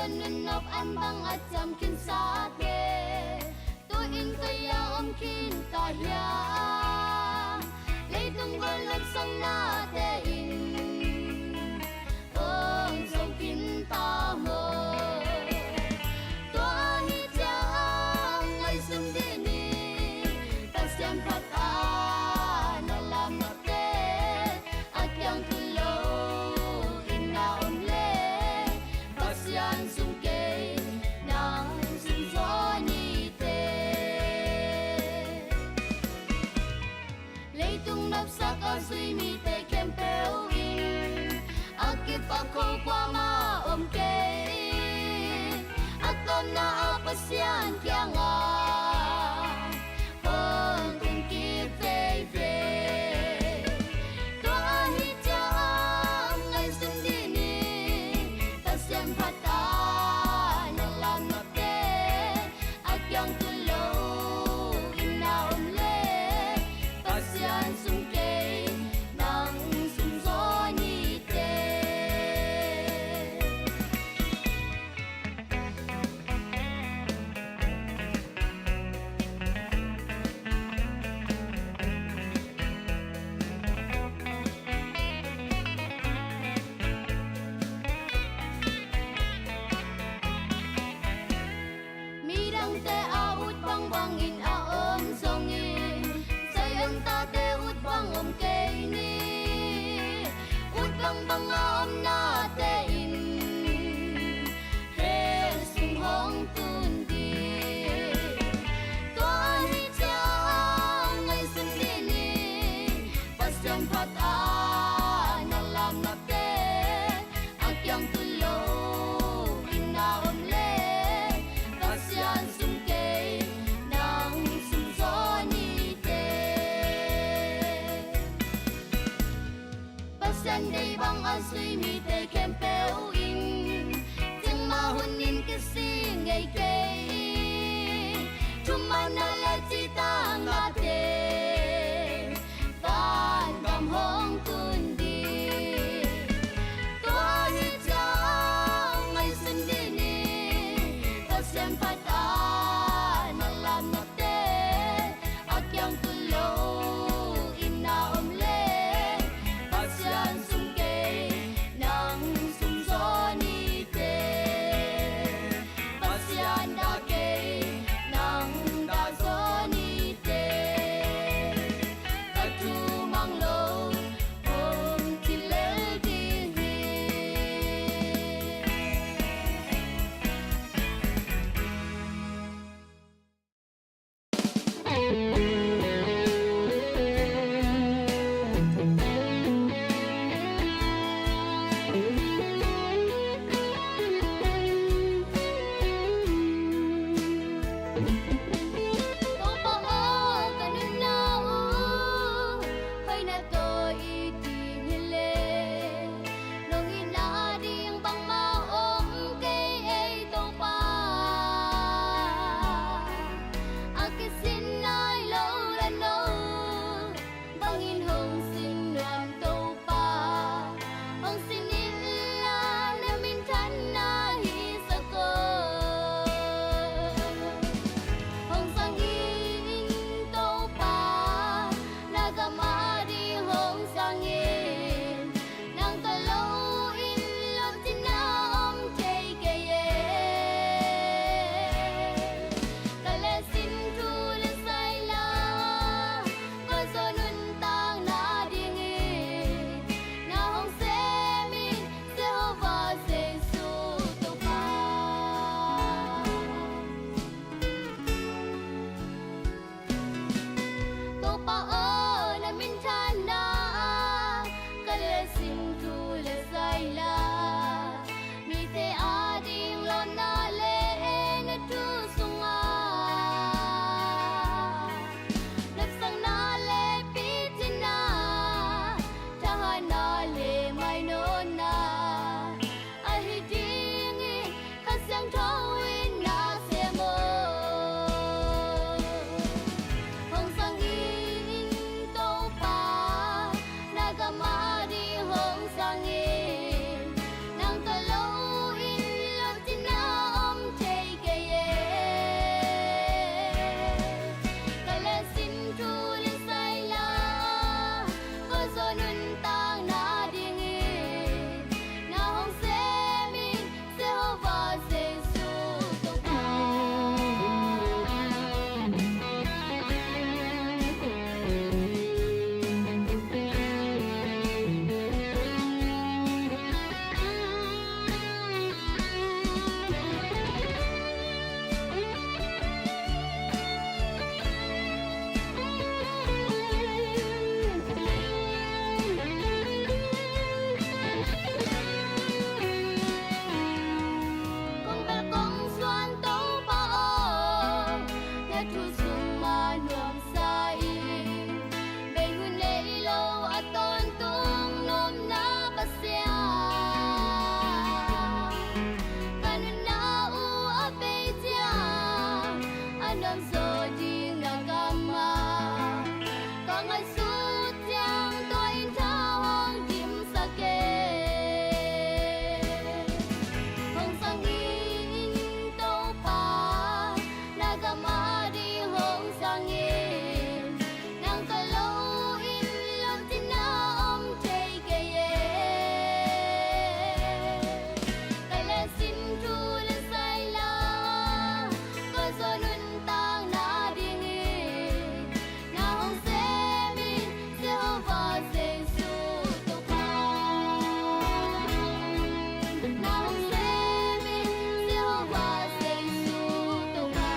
Nunok an bang at jam kin sa te tu in kaya kin kaya leitung golap sang na te in ong song kin ta mo to hi jang ai sum de ni ta siam phat a na lam na te at yang tulo in na on le pasian sum ke nang sum zo ni te leitung nap sa ka sui mi te kem peu in akip pa ko kwa ma om ke atom na pasian kya nga on tung ki te ve to hi jang ai sum di ni pasian phata na lam na te akyang tulo ina om le pasian sum ke nang sum zo ni te mirang te out bang bang in a om song in sayang ta te ut bang om ke ni ut bang bang a om na te in he sum hong tun di to hi chang ai sum di ni pasang phat a na lam na te akyang tulo ina om le pasian sum ke nang sum zo ni te pasian dei bang an sui mi te kem peu in ting ma hun nin ke sing ngai ke chuma na la chi ta nga te van bam hong tun di to hi chang ai sum di ni pasian phata na lam na te akyang tulo ina om le pasian sum ke na nuam sai be hun le lo aton tung nom na pasya kanun na u ape tia anam so ding na kama kang ai su tiang toi thawang kim sa ke hong sang in to pa nagama di hong sang in nang ka lo in lam tin na om chei ke ye ka le sin tu le sai la ko zo nun tang na ding in na hong se min se ho va se su to pa na hong se min se ho va se su to pa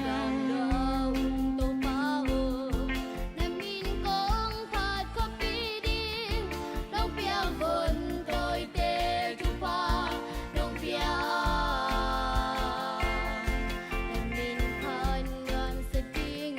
Gam do to pa o nam min kong phat ko pi ding long pia bon toi te chu pa long pia nam min khan ngam sa ting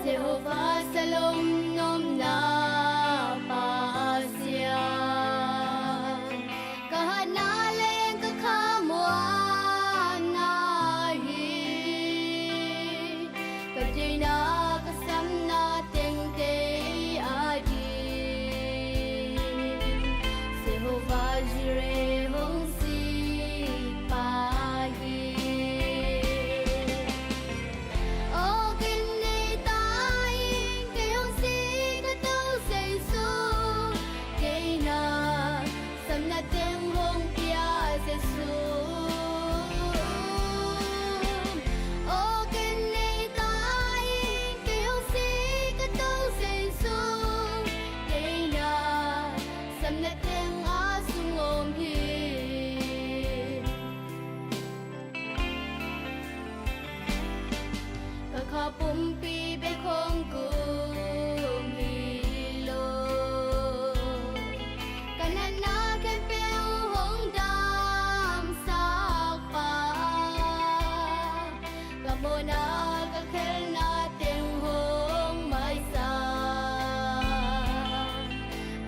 Jehovah Salom nom na pasya kahanalen kakamuan nahi kajay na kasam nating day adi Jehovah Jireh hong si pahi Pumpi be khong kum hilo kanana ke peu hong dam sak pa lamona ka khel na teng hong mai sa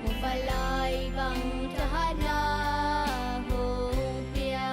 mo palai bang tahana hong pia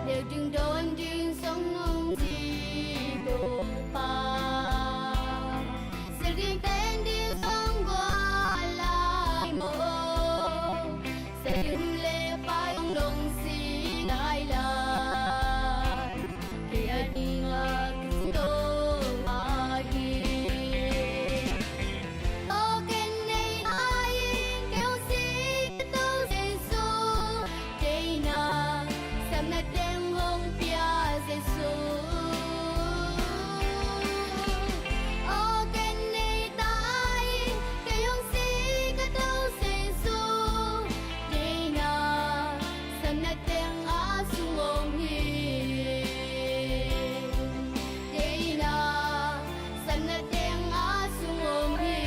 đều đừng đón đừng sống ngông gì bộ pa sẽ riêng tên đi sống qua lại mô sẽ đừng lệ phải ông lòng si đại là khi ai đi ngạc tô mà hi ô kênh này ai kêu si tô sẽ số đây na sam na tem hong pia Giêsu ô kênh này tai cái hong si cái tao Giêsu đây na sam na tem a sung ong hi đây na sam na tem a sung ong hi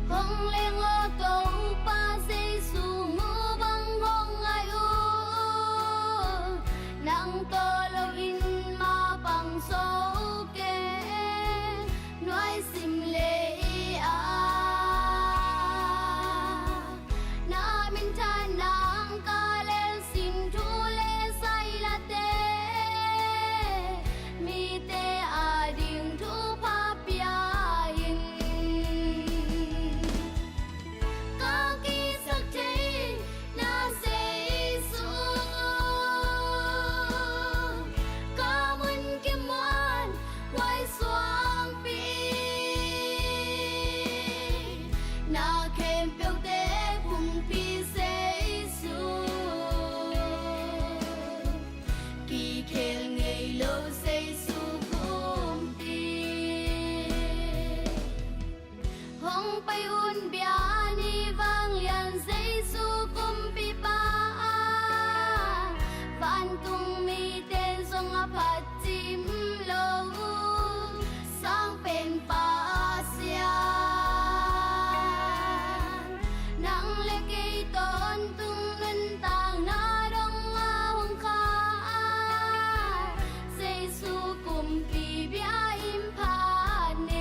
hong lên ô tô pa Giêsu mu bang hong ai u nang to lo in ma pang so ke noi sim le a na min than nang ka le sin thu le sai la te mi te a ding thu pa pia in จิ้มลงสร้างเป็นป่าเสียนางเล็กอีตอนตุงเงินต่างนาดงมาหงคาเซซูกุมปีเบียอิมพาเน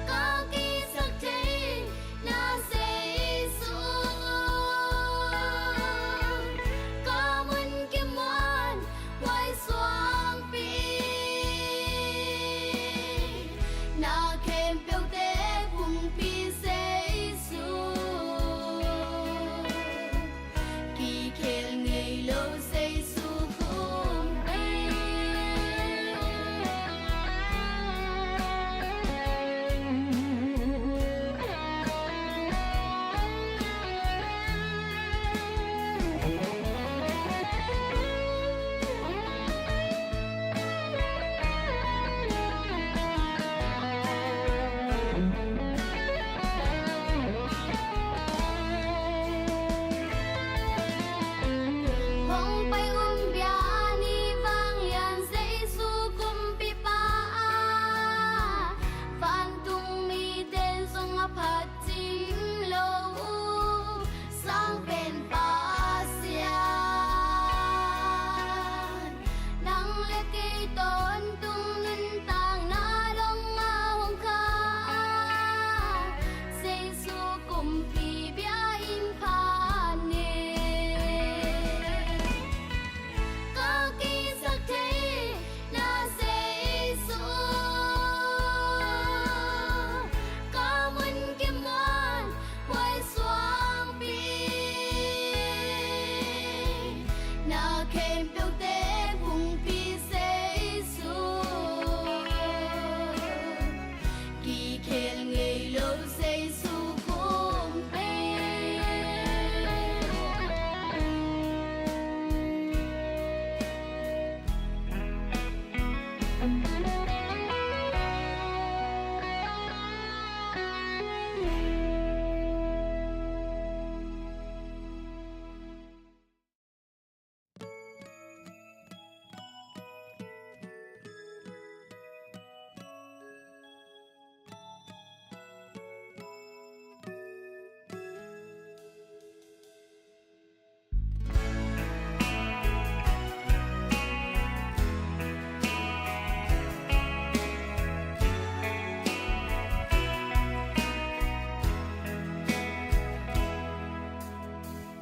ก็กีสักทีนาเซซูก็มันกิมวันไว้สวางปีนาเข้มเปียวเตพุงปีเซซูกีเคลไงโลเซซูคุมปี Hong bay bia ni vang lian say su kum pi pa Phan tung mi tên song a phat chim lo sang pen pa sia nang le ke ton tung nun tang na dong ma hong kha say su kum pi bia in pha neก็กีสักทีนาเซซูก็มันกิมวันไว้สวางปีนาเข้มเปียวเตพุงปีเซซูกีเคลไงโลเซซูคุมปี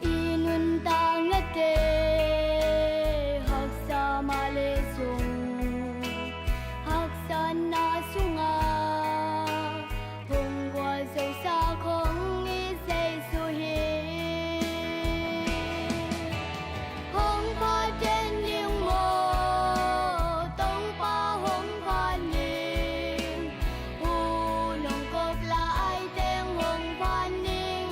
Inun tang ate haksa male sung haksa na sunga hong qua sâu xa không nghĩ say su hi hong pha trên những mô tông pa hong pha ninh hu nong cột lại tên hong pha ninh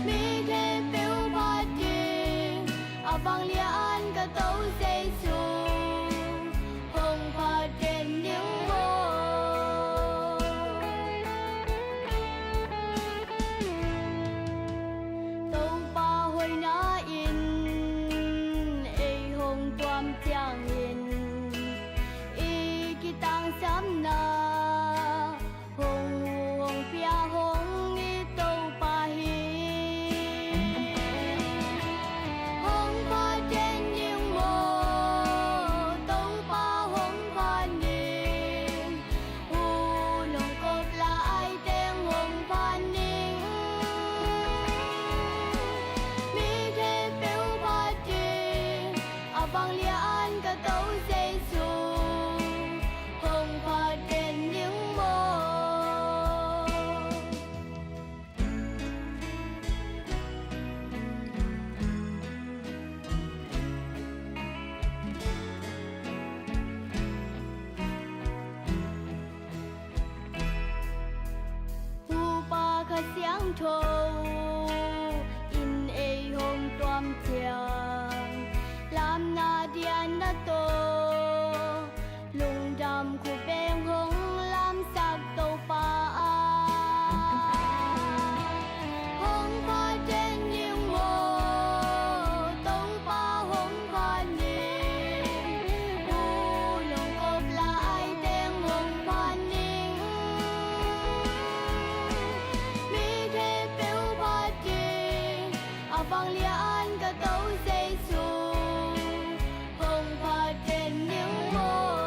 mi ke piu pha ching a vang lian ka tau say su hong pha trên những mô tông pa hồi na in ai hong tuam chiang in y ki tang sam na hong hong pia hong y tâu pa hi hong pa trên những mô tông pa hong pa ninh hu nong cột lại tên hong pa ninh mi ke piu pa ching a vang lian ka tau say su hong pa trên những mô hu pa kha xiang thâu in ai hong tuam chiang lam na dian na to lung dam khu beng hong lam sak to pa hong pa trên những mô cả tấu giây dù hồng hoa trên những môi.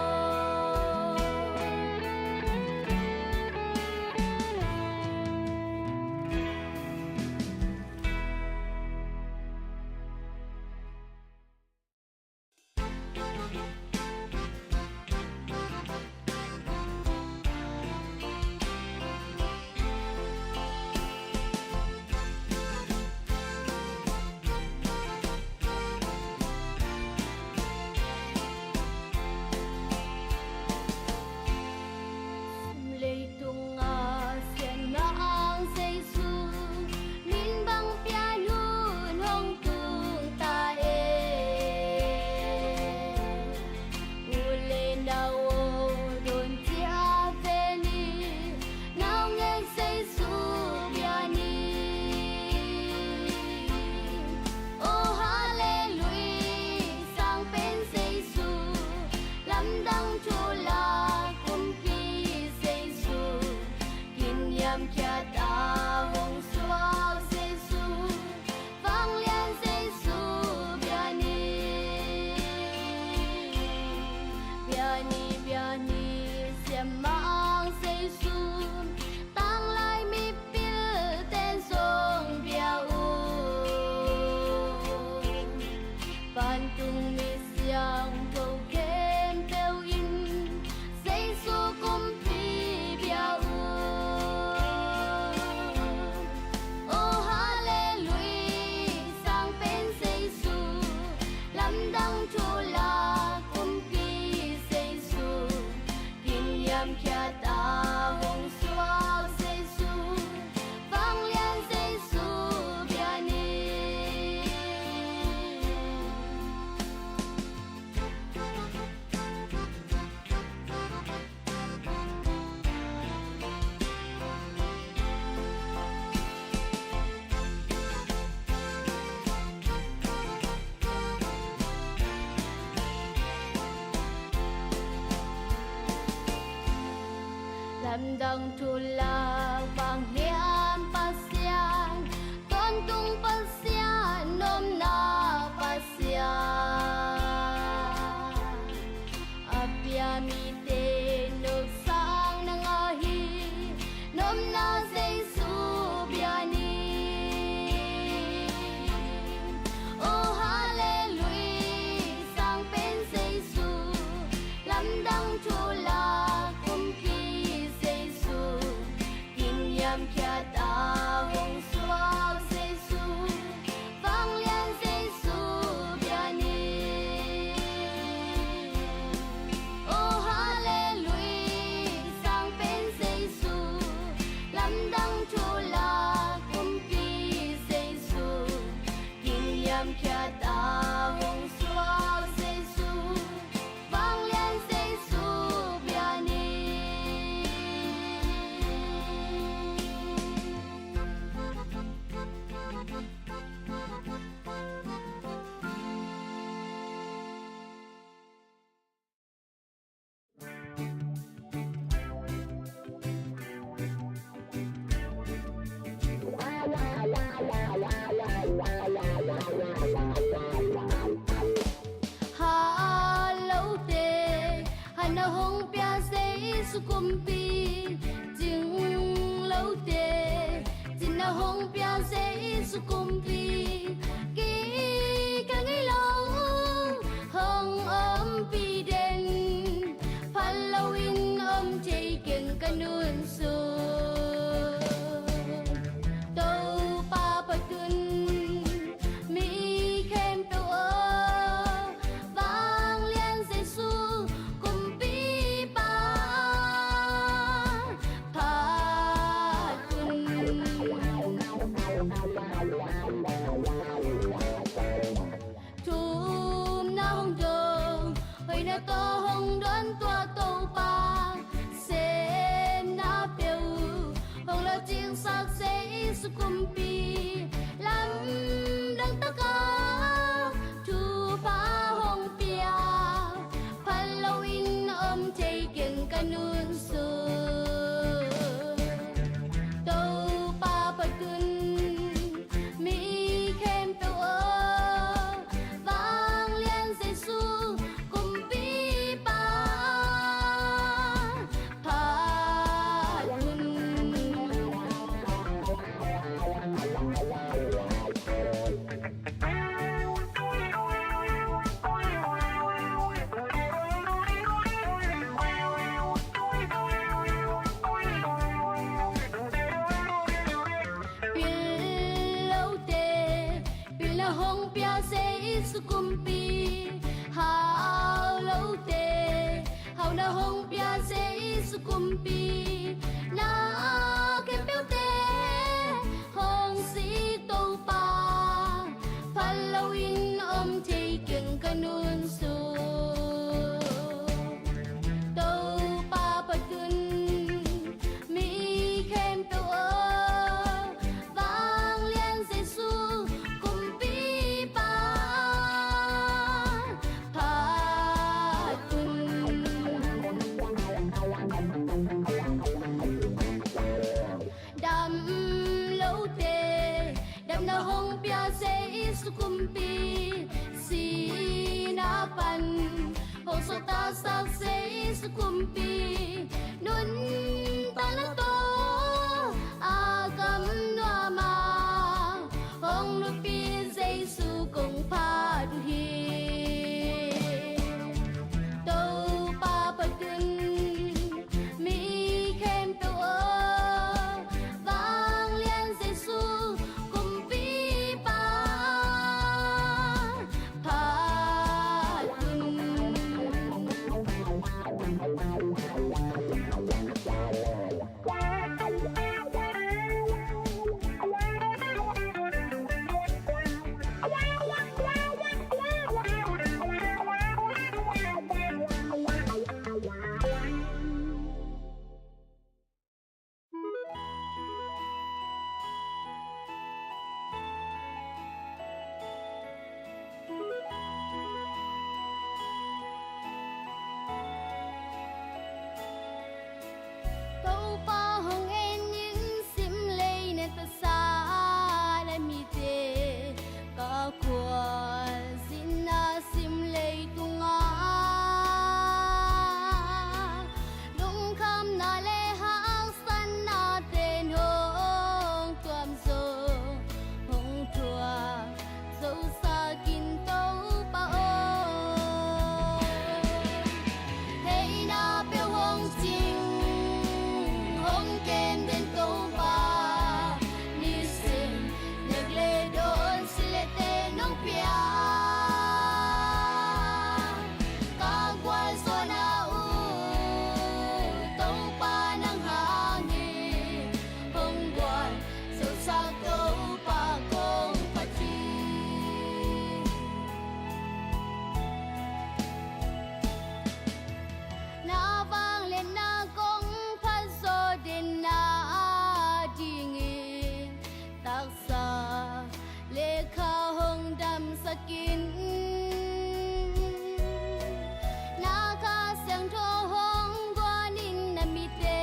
Làm đằng thu la vàng hiam pasian con tung pasian nom na pasian apia mi te nước sang nang ahi nom na Giêsu biani oh hallelujah sang bên Giêsu làm đằng thu la nhằm kia ta hồng xoa Giêsu vang lên Giêsu biani oh hallelujah sang bên Giêsu làm đăng chu la cùng kỳ Giêsu kinh nhằm kia ta hồng xoa Giêsu vang lên Giêsu biani. Sukumpi jing lâu te jin na hong pia se sukumpi ki ka ngai lo hong pi den Halloween che ken kanun su to pa pa tun mi khem to vang liên Giêsu na to hong đoan tua tô pa sen na piu hong la chiang sắc sẽ su kumpi lam đăng ta ca thu pa hong pia Halloween che ken kanun su tô pa pa tun mi khem to sukumpi hao lâu tê hao na hong pia dễ sukumpi na kem béo tê hong si tô pa palawin thei keng kanun su tô pa pa kun mi kem béo vang liên dễ su kumpi pa pa kun đam lâu tê đam na hong pia dễ sukumpi si na pan hong so ta sak dễ sukumpi nun ta la to a kam noa ma hong nu pi dễ su kong pa du hi tô pa pa kun mi kem to vang liên dễ su kumpi pa pa kun tô pa hong en yin sim lei ne ta sa la mi te ka kwa sin na sim lei tu nga lung kham na le hang san na te hong tuam so hong tua so sa kin tô pa o hey na pe hong ching hong ken den tô pa ni sin nag le don sile te nong pia ka gwal so na u tong pa nang hangin hong gwal so sa tô pa kong pa chi na vang lên na kong phan so din na dingin taksa lekha hong dam sakin na ka sang tho hong gwanin na mi te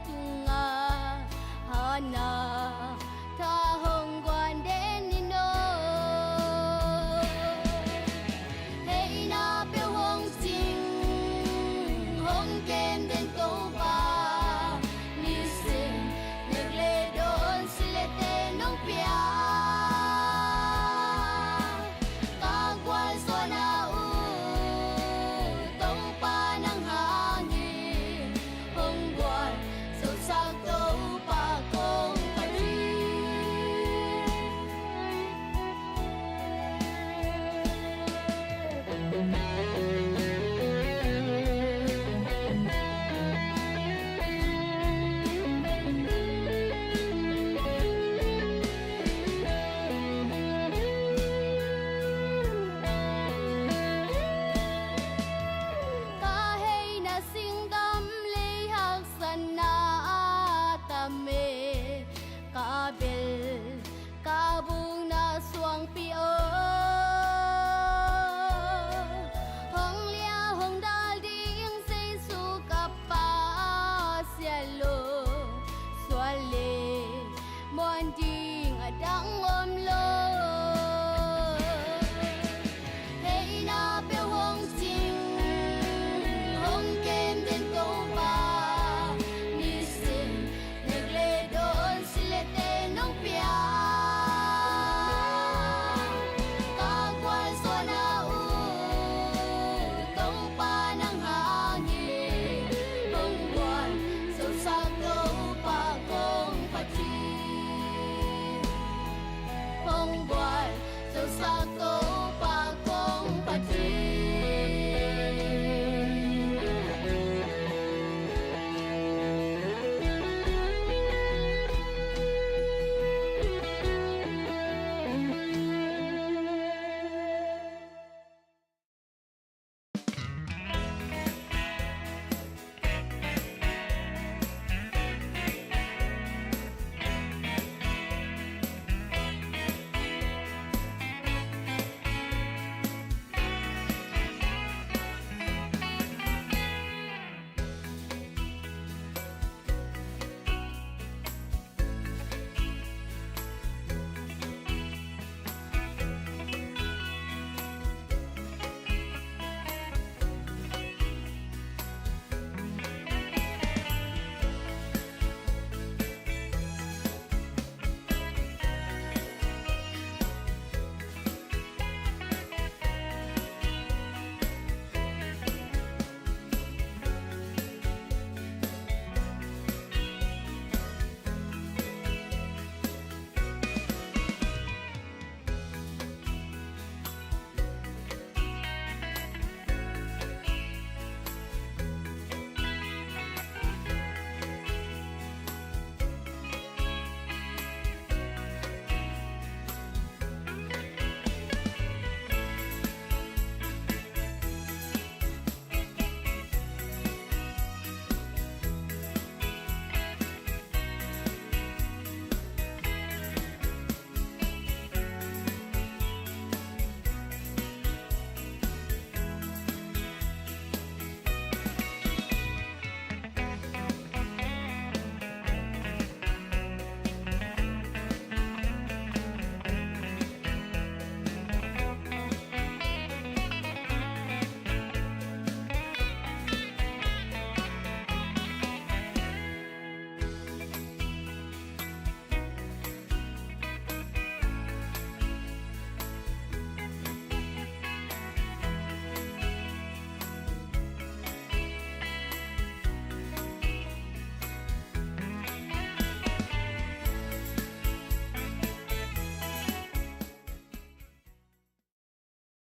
tunga hana tha hong gwan den ni no hey na pe hong ching hong ken den tô pa ni sin nag le don sile te nong pia